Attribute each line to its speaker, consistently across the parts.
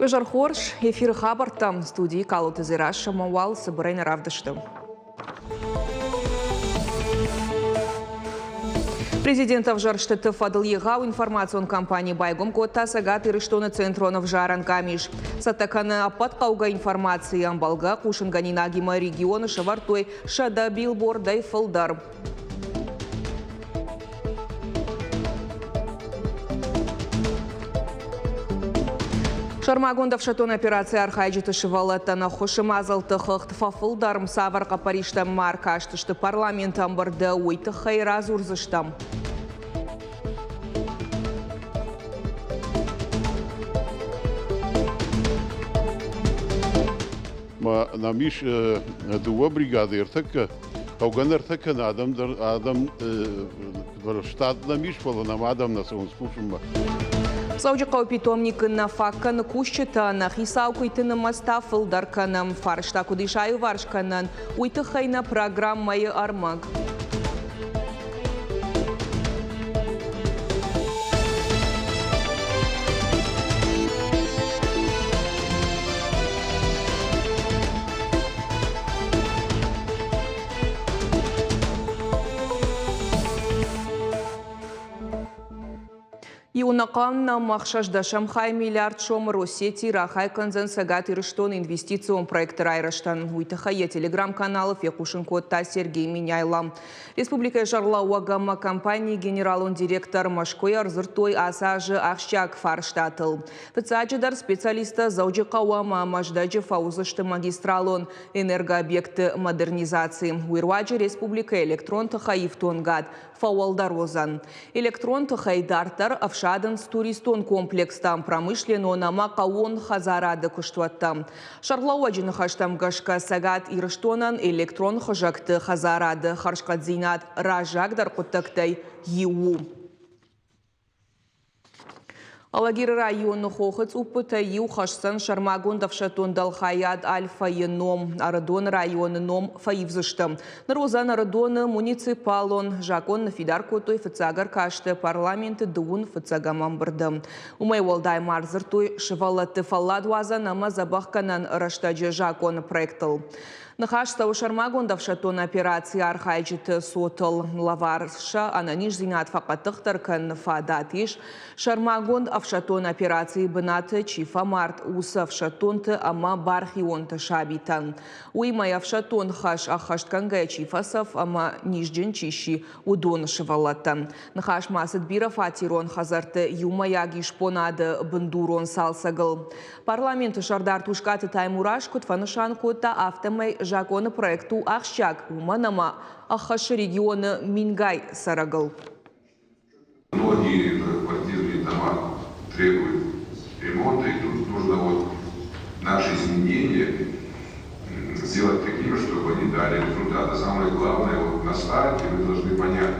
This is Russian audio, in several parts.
Speaker 1: Жархорш, эфир хабарта, студии Калуты Зираша, Мауал, Сабарайна Равдаштым. Президент Авжарштыты Фадыл Егау информацион компании Байгом Котта Сагат Ирыштоны Центронов Жаран Камиш. Сатаканы апатқауға информации амбалға Кушынганина Агима регионы Шавартой Шада Билбордай Фылдар. Шармагондав шатон операция архайджиты шывалаттана хошымазалты хыхт фафылдарым саварқа Париштам маркаштышты парламентам барды ойты хайраз урзыштам.
Speaker 2: Намиш дуа бригады иртак, ауган иртак адам штат намиш было нам адам на сон скушим.
Speaker 1: Саудиқау питомникына факканы кушчытана хисаукуйтыны мастафылдарканым фаршта кудышаю варшканан уйты хайна программайы армаг. Юнаканна махшажда Шамхай миллиард шом Россети Рахай Канзен Сагат Ирыштон инвестицион проекты Райраштан. Уйтахае телеграм-каналов Якушин Котта Сергей Миняйлам. Республика Жарлауа гамма компании генералон директор Машкой Арзыртой Асажы Ахщак Фарштатыл. Пецаджидар специалиста Зауджикауама Маждаджи Фаузышты магистралон энергообъекты модернизации. Уирваджи Республика электрон Тахаифтонгад Фауалдарозан. Электрон Тахайдартар Авшадын с туристон комплекстам промышленно намакаон хазарады куштваттам. Шарлауаджин хаштам гашка Сагат Ирыштонан электрон хожакты хазарады харшкадзинат ражагдар куттактай ю. Алагир районы хохыц упыта ю хашсан Шармагондав шатон Далхаяд Альфа еном Арадон районы ном фаивзыштым. Нарозан Арадоны муниципалон Жакон Фидар Котой Фицагар Кашты парламенты дуун Фицагамам бырдым. Умай Волдай Марзыртой Шивалаты Фалладуаза нама забахканан Раштаджи Жакон проектыл. Нахашта Шармагондав шатон операции архайджиты сотыл лаварша ананиш зинат факатыхтаркан фадатиш Шармагонд авшатон операции бынаты чифа март усав шатонты ама бархионты шабитан. Уймай авшатон хаш ахаштканга чифасов ама нижджин чищи удон шивалатан. Нахаш масыт бира фатирон хазарты юмаягиш понады бындурон салсагыл. Парламенты шардар тушкаты таймураш кутфанышан кота автомай Жаконы проекту Ахщак уманама Ахаши региона Мингай сарагал.
Speaker 3: Многие квартирные дома требуют ремонта, и тут нужно наши изменения сделать такими, чтобы они дали результаты. Самое главное, на старте вы должны понять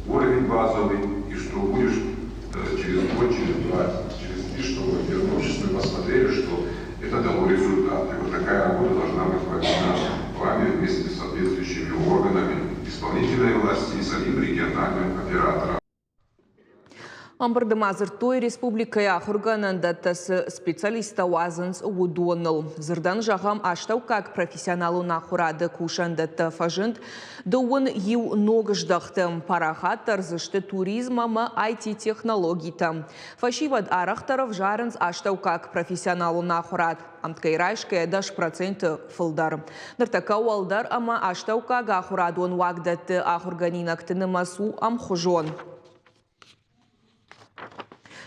Speaker 3: уровень базовый, и что будешь через год, через два, через три, чтобы вернувшись, мы посмотрели, что это дало результат. И такая работа должна быть проведена вами вместе с соответствующими органами исполнительной власти и самим региональным оператором.
Speaker 1: Амбардамазыртой республикая ахурганандатас специалиста уазынс удуоныл. Зырдан жағам аштау как профессионалу нахурады кушандатта фажынт дуын ю ногыждақтым парахат тарзышты туризма ма IT-технологита. Фашивад арахтаров жарынс аштау как профессионалу нахурад. Амткайрайшкая даш проценты фылдар. Ныртака уалдар ама аштау как ахурадон вагдатты ахурганинактыны масу амхужон.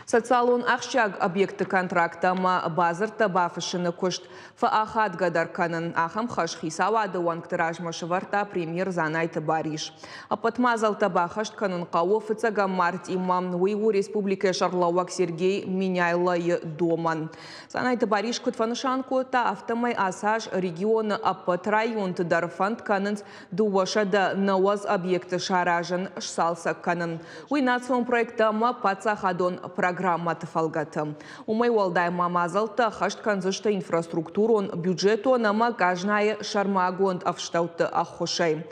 Speaker 1: Социалон Ахщаг объекты контракта ма базарта бафышыны кушт фаахат гадарканын ахам хашхисавады ванктыражма шыварта премьер Занайты Бариш. Апатмазалта бахаштканын қауы фыцагам март имам Уйгу республика Шарлауак Сергей Миняйлайы доман. Занайты Бариш кутфанышан кота автомай асаж регионы апат районты дарфант канынс дуашада наваз объекты шаражын шсалса канын. Уйнацион проекта ма пацахадон программа тафалгата. Умай уалдай мамазалта хаштканзышта инфраструктурон бюджету нама кажная Шармагонд авштауты ахошай.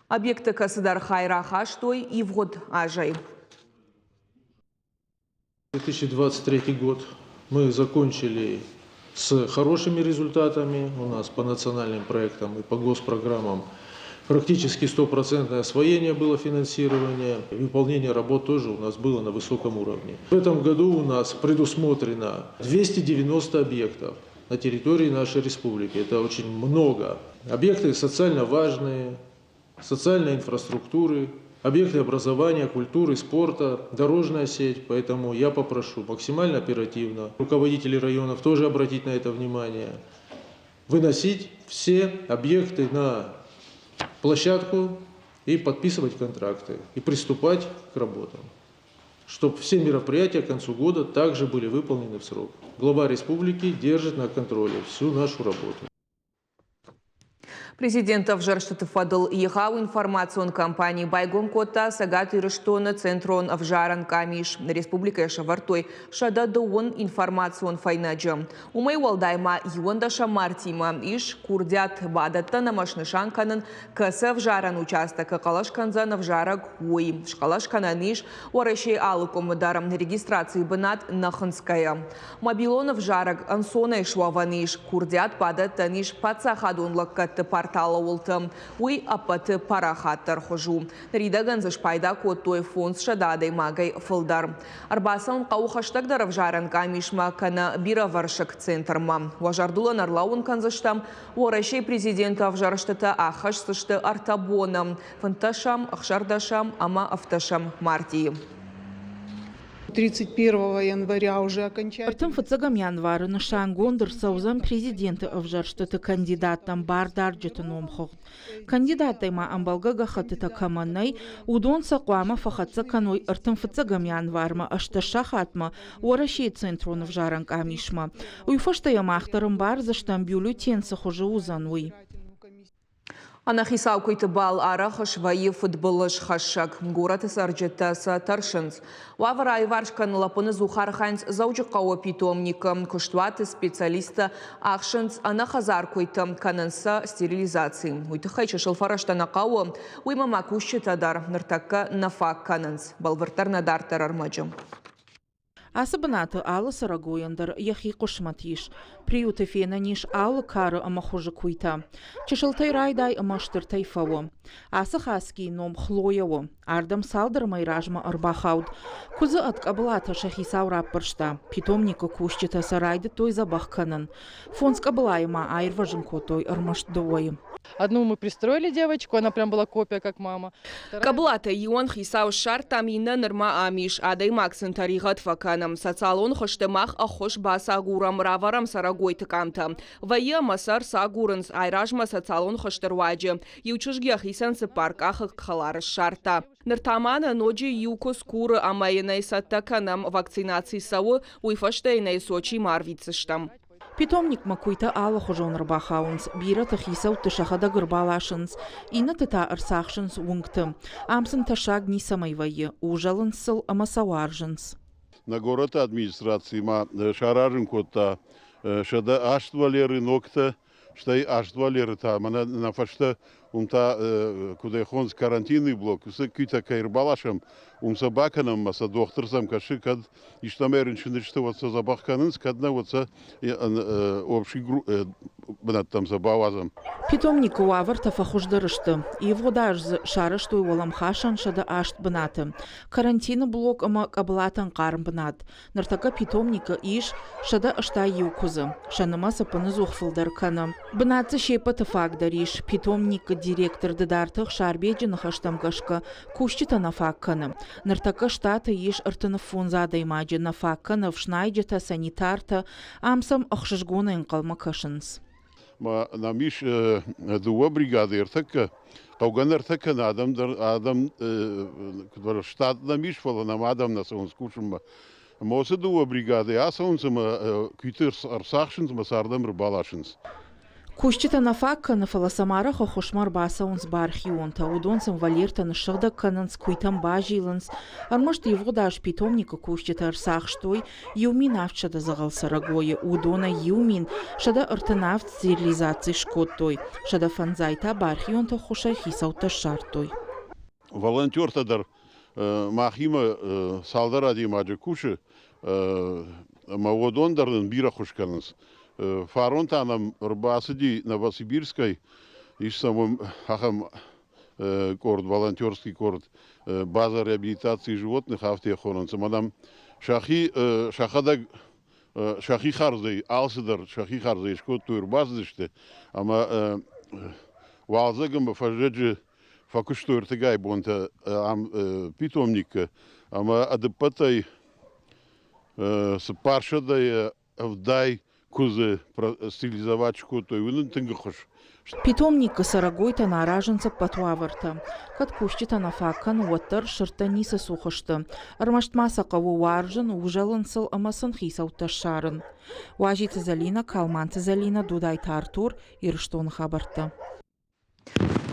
Speaker 1: Объекты касыдар хайра хаштой и вгод ажай.
Speaker 4: 2023 год Мы закончили с хорошими результатами. У нас по национальным проектам и по госпрограммам практически 100% освоение было финансирования. Выполнение работ тоже у нас было на высоком уровне. В этом году у нас предусмотрено 290 объектов на территории нашей республики. Это очень много. Объекты социально важные, социальной инфраструктуры, объекты образования, культуры, спорта, дорожная сеть. Поэтому я попрошу максимально оперативно руководителей районов тоже обратить на это внимание, выносить все объекты на площадку и подписывать контракты, и приступать к работам, чтобы все мероприятия к концу года также были выполнены в срок. Глава республики держит на контроле всю нашу работу.
Speaker 1: Президент Авжарштаты Фадыл Ехау информацион компании Байгон Кота Сагат Ирыштона Центрон Авжаран Камиш Республика Шавартой Шада Доун информацион Файнаджа. Умай Уалдайма Юандаша Мартима Иш Курдят Бадата Намашнышан Канан Каса Авжаран участок Калашканзан Авжара Гуи Шкалашканан Иш Уарашей Алуком Даром регистрации Банат Наханская. Мобилон Авжарак Ансона Ишваваниш Курдят Бадата Ниш Пацахадун Лаккат портала ултым. Уй апаты парахаттар хожу. Ридаган зашпайда коттой фонд шададой магай фылдар. Арбасан қауқаштагдар авжаран камишма кана бира варшак центрма. Важардула нарлауын канзаштам уарашей президент Авжарштата ахаш сышты артабоном. Фанташам, ахшардашам, ама авташам мартии.
Speaker 5: 31 января уже окончательно.
Speaker 6: Артем фацагам январы нышан гондыр саузан президенты Авжарштаты кандидаттан бардар жетеном хогд. Кандидатайма амбалгага хатыта каманай удон сақуама фахатса каной артем фацагам январма ашташа хатма уарашей центрон Авжаран камишма. Уйфашта ямахтарым бар заштан бюллетень сахожи узануй.
Speaker 1: Анахисау бал арахаш ваи футболыш хашак. Город сарджетаса таршинс. Вавара айваршкан лапыны зухарханс заужықауа питомникам. Куштваты специалиста ахшинс анахазар койты кананса стерилизации. Уйтыхайчы шылфараштанақауа уйма макушчы тадар ныртакка нафак кананс. Балвартар надартар армаджым.
Speaker 6: Асабанаты алы сарагояндар яхи кушматиш. Приюты фена ниш алы кары амахужы куйта. Чешылтай райдай амаштыртай фаво. Асы хаски ном хлояво. Ардам салдар майражма арбахауд. Кузы аткаблата шахисау раппаршта. Питомника кушчета сарайды той забахканан. Фонска блайма айрважын котой армаштдовой.
Speaker 7: Одну мы пристроили девочку, она прям была копия, как мама.
Speaker 1: Каблата ион хисау шар тамина нырма амиш адай максын тарихат факанам. Сацалон хоштемах ахош баса гурам раварам сарагой тыкамта. Вая масар сагуранс айражма сацалон хоштерваджи. Ючужги хисан парк ахак халар шарта. Ныртамана ноджи юкос куры амайнай саттаканам вакцинации сау уйфаштайнай сочи марвицыштам.
Speaker 6: Питомник макуйта ала хожон рбахаунс, бира тахисау тышахада гырбалашынс, ина тыта арсахшынс унгты. Амсын ташаг не самайвайы, ужалынсыл амасауаржынс.
Speaker 2: На город администрации ма шаражын котта шада аштвалеры нокта, штай аштвалеры та мана нафашта умта куда хонс карантинный блок, все кита кайрбалашам собаканам маса докторсам каши кад иштамерин что вот забахканынс кадна вот общий бнат там забавазам.
Speaker 6: Питомник уавар тафахуждарышты. Его даже шарышты уолам хашан шада ашт бнаты. Карантина блок ама каблатан карм бнат. Нартака питомника иш шада ашта юкузы. Шаныма сапыны зухфылдар кана. Бнатцы шепа тафагдариш. Питомника директор дедартых шарбеджи нахаштам гашка. Кущита нафакканы. Нартака штата иш артына фунзада имаджи нафакканы вшнайджита санитарта амсам ахшышгуна инкалма кашынс.
Speaker 2: Ма намиш дуа бригады иртака кауган иртака адам штат намиш фала нам адам на сон скушма мосы дуа бригады асонсма кютер арсахшинс масардам рбалашинс.
Speaker 6: Кущита нафакка на фаласамара хохошмар басаунс бархионта удонсам валерта на шагда кананс куйтам бажиланс армашт его даш питомника кущита арсах штой юмин авчада загал сарагое удона юмин шада артанавт стерилизации шкоттой шада фанзайта бархионта хоша хисаута шартой.
Speaker 2: Волонтер тадар махима салдара димаджи куши Маводондарын бира хушканыз. Фаронтанам Рбасыди Новосибирской, и самым хахам корд, волонтерский корд, база реабилитации животных автоехоронца. Мадам Шахадаг Шахи Харзей, Алсидар, Шахи Харзей, шкотур баздышты, ама Валзагам фажеджи факуштур тегай бонта питомника, ама адепатай с паршадой вдай кузе стилизовать шкоту, и вынен тынгахош.
Speaker 6: Питомник сарагойта на раженца патуаварта. Кат кущита на факан уаттар шырта ниса сухышты. Армаштмаса каву варжын ужалынсыл амасын хисаута шарын. Важица залина, калманца залина, дудайта Артур, ирштон хабарта.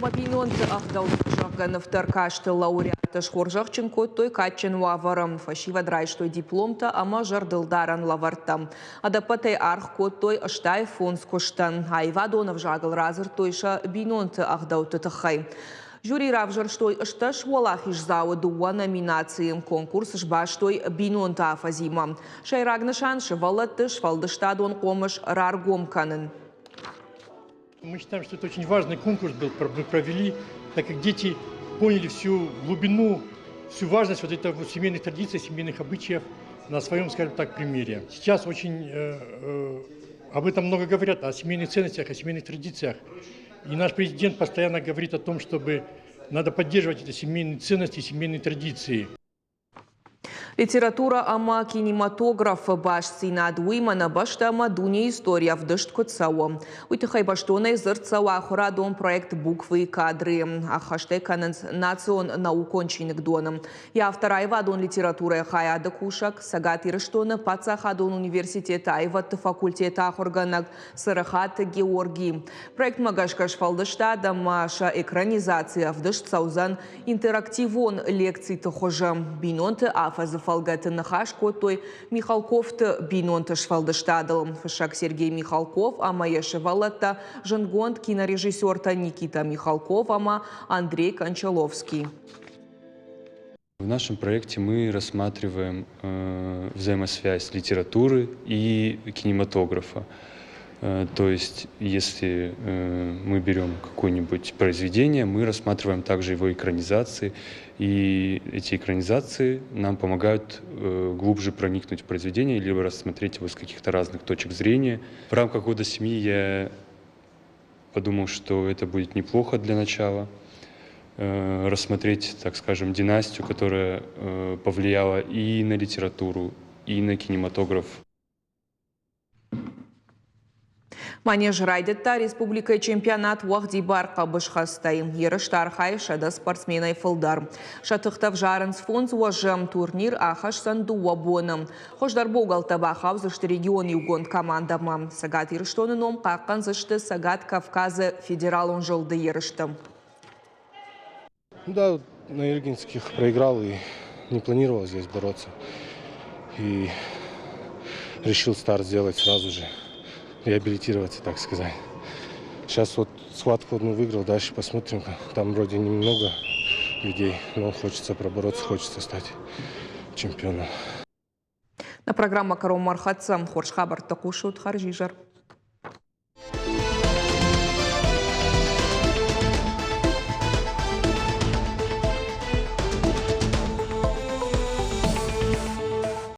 Speaker 1: Мапинонты ахдау шахганывтар кашты лауреаты шхоржахченко той качен ваварам. Фашива драйштой дипломта ама жардылдаран лаварта. Адапатай арх той аштай фонс коштан. Айвадонов жагыл разыр тойша бинонты ахдау тытахай. Жюри равжар штой ашташ валахиш зауы дуа номинации. Конкурс жбаштой бинонта афазима. Шайрагнашан шевалатты швалдыштадон комыш раргом канын.
Speaker 8: Мы считаем, что это очень важный конкурс был, мы провели, так как дети поняли всю глубину, всю важность вот этого семейных традиций, семейных обычаев на своем, скажем так, примере. Сейчас очень об этом много говорят, о семейных ценностях, о семейных традициях. И наш президент постоянно говорит о том, чтобы надо поддерживать эти семейные ценности, семейные традиции.
Speaker 1: Литература ама кинематограф башцы над уймана башта ама дуня история в дышт котсао. Уйтахай баштона изырцау ахурадон проект буквы и кадры. Ахаштеканенс национ наукончинник доном. Я автор айвадон литературы хаяда кушак, сагат ирыштона пацахадон университета айват факультета ахорганак сарахат Георгий. Проект магашкаш фалдышта дамаша экранизация в дышт саузан интерактивон лекций тахожа. Бинонты афазы фалгаты нахашко той Михалков-то бинонты шфалдыштадыл. Фашак Сергей Михалков, ама ешевалата жангонт кинорежиссер-то Никита Михалков, ама Андрей Кончаловский.
Speaker 9: В нашем проекте мы рассматриваем взаимосвязь литературы и кинематографа. То есть, если мы берем какое-нибудь произведение, мы рассматриваем также его экранизации, и эти экранизации нам помогают глубже проникнуть в произведение, либо рассмотреть его с каких-то разных точек зрения. В рамках года семьи я подумал, что это будет неплохо для начала, рассмотреть, так скажем, династию, которая повлияла и на литературу, и на кинематограф.
Speaker 1: Манеж райдетта республика чемпионат вахди барқа бышхастай. Ерыштар хай шада спортсменай фылдар. Шатықтав жарынс фонз уажым турнир ахаш санду уабоным. Хошдар богалта бахав зышты регион югон командама. Сагат ерыштоныном қаққан зышты Сагат Кавказы федералон жылды ерыштым.
Speaker 10: Да, на Ильгинских проиграл и не планировал здесь бороться. И решил старт сделать сразу же. Реабилитироваться, так сказать. Сейчас вот схватку одну выиграл, дальше посмотрим. Там вроде немного людей, но хочется пробороться, хочется стать чемпионом.
Speaker 1: На программа Каром Мархатсам Хоршхабар Такушут Харжижар.